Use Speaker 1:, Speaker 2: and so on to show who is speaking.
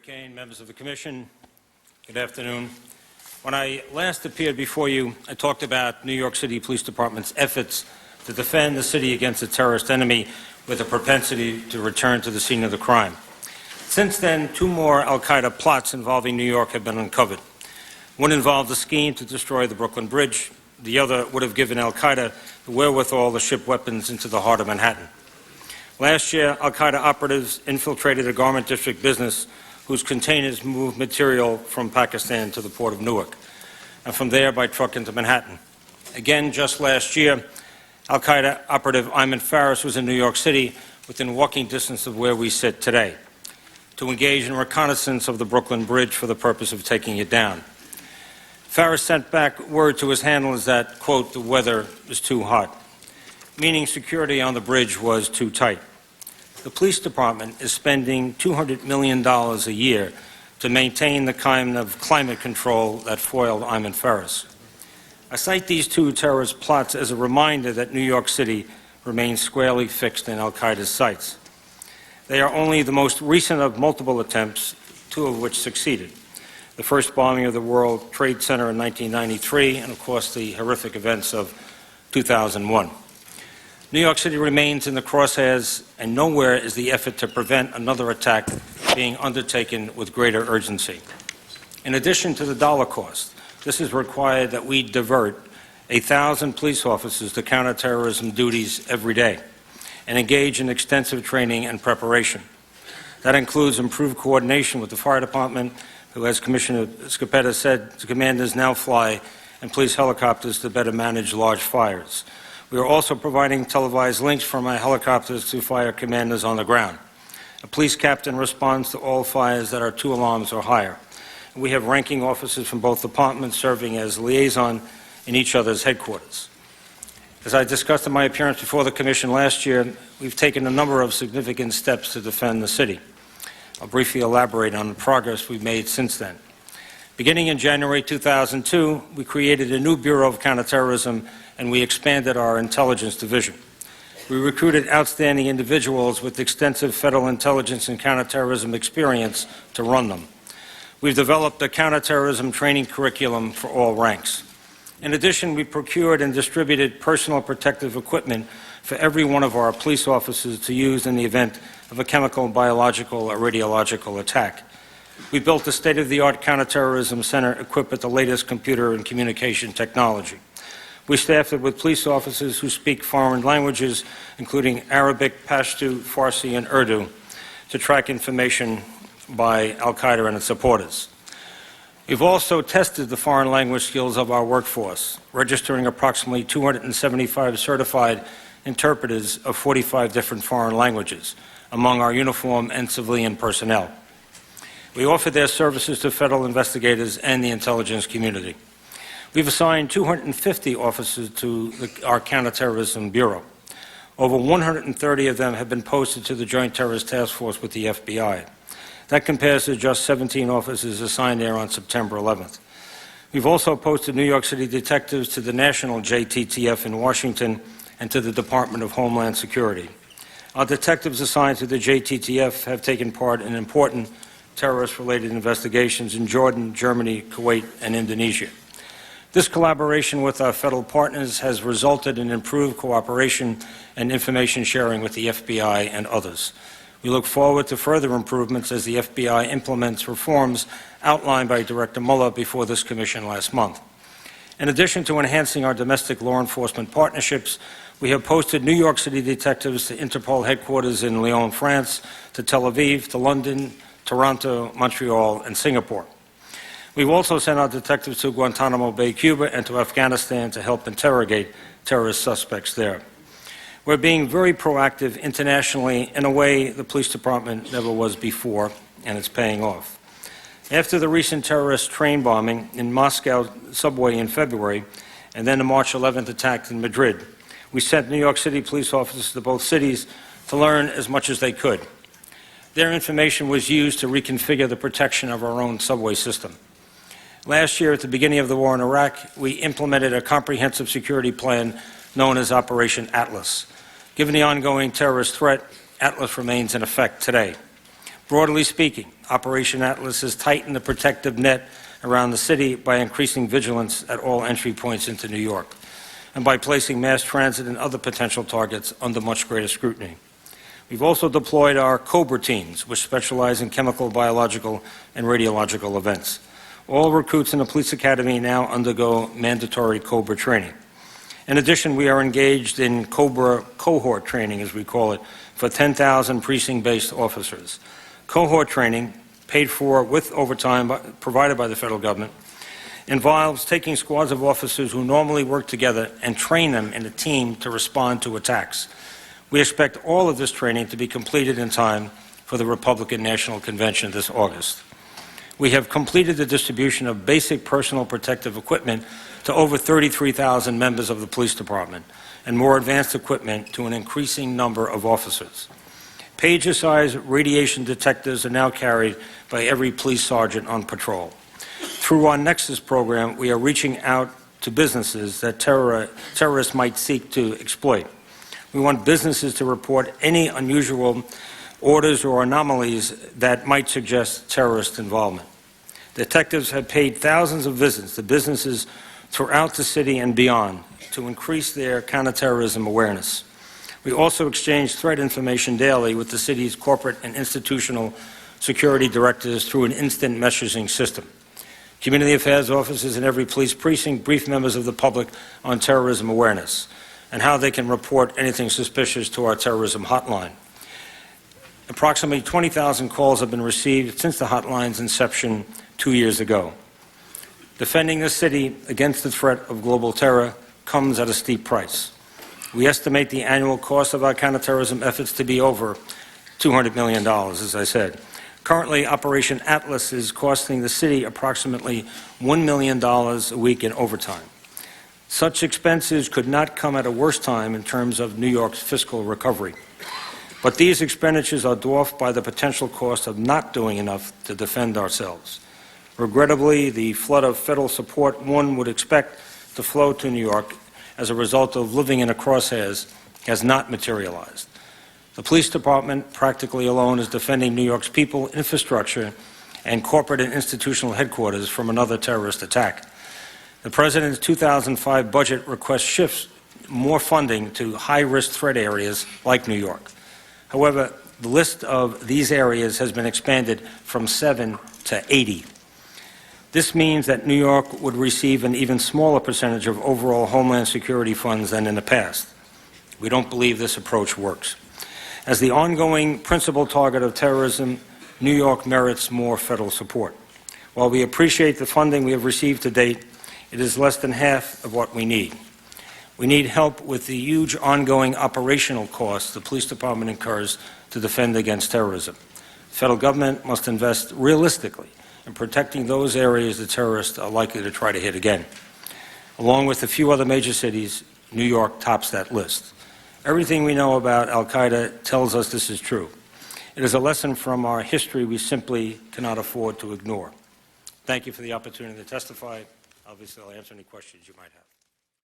Speaker 1: Kane, members of the Commission, good afternoon. When I last appeared before you, I talked about New York City Police Department's efforts to defend the city against a terrorist enemy with a propensity to return to the scene of the crime. Since then, two more al-Qaeda plots involving New York have been uncovered. One involved a scheme to destroy the Brooklyn Bridge. The other would have given al-Qaeda the wherewithal to ship weapons into the heart of Manhattan. Last year, al-Qaeda operatives infiltrated a garment district business whose containers moved material from Pakistan to the port of Newark, and from there by truck into Manhattan. Again, just last year, al-Qaeda operative Ayman Faris was in New York City, within walking distance of where we sit today, to engage in reconnaissance of the Brooklyn Bridge for the purpose of taking it down. Faris sent back word to his handlers that, quote, the weather is too hot, meaning security on the bridge was too tight. The police department is spending $200 million a year to maintain the kind of climate control that foiled Ayman Faris. I cite these two terrorist plots as a reminder that New York City remains squarely fixed in al-Qaeda's sights. They are only the most recent of multiple attempts, two of which succeeded. The first bombing of the World Trade Center in 1993, and of course the horrific events of 2001. New York City remains in the crosshairs, and nowhere is the effort to prevent another attack being undertaken with greater urgency. In addition to the dollar cost, this has required that we divert 1,000 police officers to counterterrorism duties every day and engage in extensive training and preparation. That includes improved coordination with the fire department, who, as Commissioner Scopetta said, the commanders now fly in police helicopters to better manage large fires. We are also providing televised links from our helicopters to fire commanders on the ground. A police captain responds to all fires that are 2 alarms or higher. We have ranking officers from both departments serving as liaison in each other's headquarters. As I discussed in my appearance before the Commission last year, we've taken a number of significant steps to defend the city. I'll briefly elaborate on the progress we've made since then. Beginning in January 2002, we created a new Bureau of Counterterrorism, and we expanded our intelligence division. We recruited outstanding individuals with extensive federal intelligence and counterterrorism experience to run them. We've developed a counterterrorism training curriculum for all ranks. In addition, we procured and distributed personal protective equipment for every one of our police officers to use in the event of a chemical, biological, or radiological attack. We built a state-of-the-art counterterrorism center equipped with the latest computer and communication technology. We staffed it with police officers who speak foreign languages, including Arabic, Pashto, Farsi, and Urdu, to track information by al-Qaeda and its supporters. We've also tested the foreign language skills of our workforce, registering approximately 275 certified interpreters of 45 different foreign languages among our uniform and civilian personnel. We offer their services to federal investigators and the intelligence community. We've assigned 250 officers to our Counterterrorism Bureau. Over 130 of them have been posted to the Joint Terrorist Task Force with the FBI. That compares to just 17 officers assigned there on September 11th. We've also posted New York City detectives to the National JTTF in Washington and to the Department of Homeland Security. Our detectives assigned to the JTTF have taken part in important terrorist-related investigations in Jordan, Germany, Kuwait, and Indonesia. This collaboration with our federal partners has resulted in improved cooperation and information sharing with the FBI and others. We look forward to further improvements as the FBI implements reforms outlined by Director Mueller before this Commission last month. In addition to enhancing our domestic law enforcement partnerships, we have posted New York City detectives to Interpol headquarters in Lyon, France, to Tel Aviv, to London, Toronto, Montreal, and Singapore. We've also sent our detectives to Guantanamo Bay, Cuba, and to Afghanistan to help interrogate terrorist suspects there. We're being very proactive internationally in a way the police department never was before, and it's paying off. After the recent terrorist train bombing in Moscow subway in February, and then the March 11th attack in Madrid, we sent New York City police officers to both cities to learn as much as they could. Their information was used to reconfigure the protection of our own subway system. Last year, at the beginning of the war in Iraq, we implemented a comprehensive security plan known as Operation Atlas. Given the ongoing terrorist threat, Atlas remains in effect today. Broadly speaking, Operation Atlas has tightened the protective net around the city by increasing vigilance at all entry points into New York and by placing mass transit and other potential targets under much greater scrutiny. We've also deployed our COBRA teams, which specialize in chemical, biological, and radiological events. All recruits in the police academy now undergo mandatory COBRA training. In addition, we are engaged in COBRA cohort training, as we call it, for 10,000 precinct-based officers. Cohort training, paid for with overtime provided by the federal government, involves taking squads of officers who normally work together and train them in a team to respond to attacks. We expect all of this training to be completed in time for the Republican National Convention this August. We have completed the distribution of basic personal protective equipment to over 33,000 members of the police department and more advanced equipment to an increasing number of officers. Pager-sized radiation detectors are now carried by every police sergeant on patrol. Through our Nexus program, we are reaching out to businesses that terrorists might seek to exploit. We want businesses to report any unusual orders or anomalies that might suggest terrorist involvement. Detectives have paid thousands of visits to businesses throughout the city and beyond to increase their counterterrorism awareness. We also exchange threat information daily with the city's corporate and institutional security directors through an instant messaging system. Community affairs officers in every police precinct brief members of the public on terrorism awareness and how they can report anything suspicious to our terrorism hotline. Approximately 20,000 calls have been received since the hotline's inception 2 years ago. Defending the city against the threat of global terror comes at a steep price. We estimate the annual cost of our counterterrorism efforts to be over $200 million, as I said. Currently, Operation Atlas is costing the city approximately $1 million a week in overtime. Such expenses could not come at a worse time in terms of New York's fiscal recovery. But these expenditures are dwarfed by the potential cost of not doing enough to defend ourselves. Regrettably, the flood of federal support one would expect to flow to New York as a result of living in a crosshairs has not materialized. The police department, practically alone, is defending New York's people, infrastructure, and corporate and institutional headquarters from another terrorist attack. The President's 2005 budget request shifts more funding to high-risk threat areas like New York. However, the list of these areas has been expanded from 7 to 80. This means that New York would receive an even smaller percentage of overall Homeland Security funds than in the past. We don't believe this approach works. As the ongoing principal target of terrorism, New York merits more federal support. While we appreciate the funding we have received to date, it is less than half of what we need. We need help with the huge ongoing operational costs the police department incurs to defend against terrorism. The federal government must invest realistically in protecting those areas the terrorists are likely to try to hit again. Along with a few other major cities, New York tops that list. Everything we know about al-Qaeda tells us this is true. It is a lesson from our history we simply cannot afford to ignore. Thank you for the opportunity to testify. Obviously, I'll answer any questions you might have.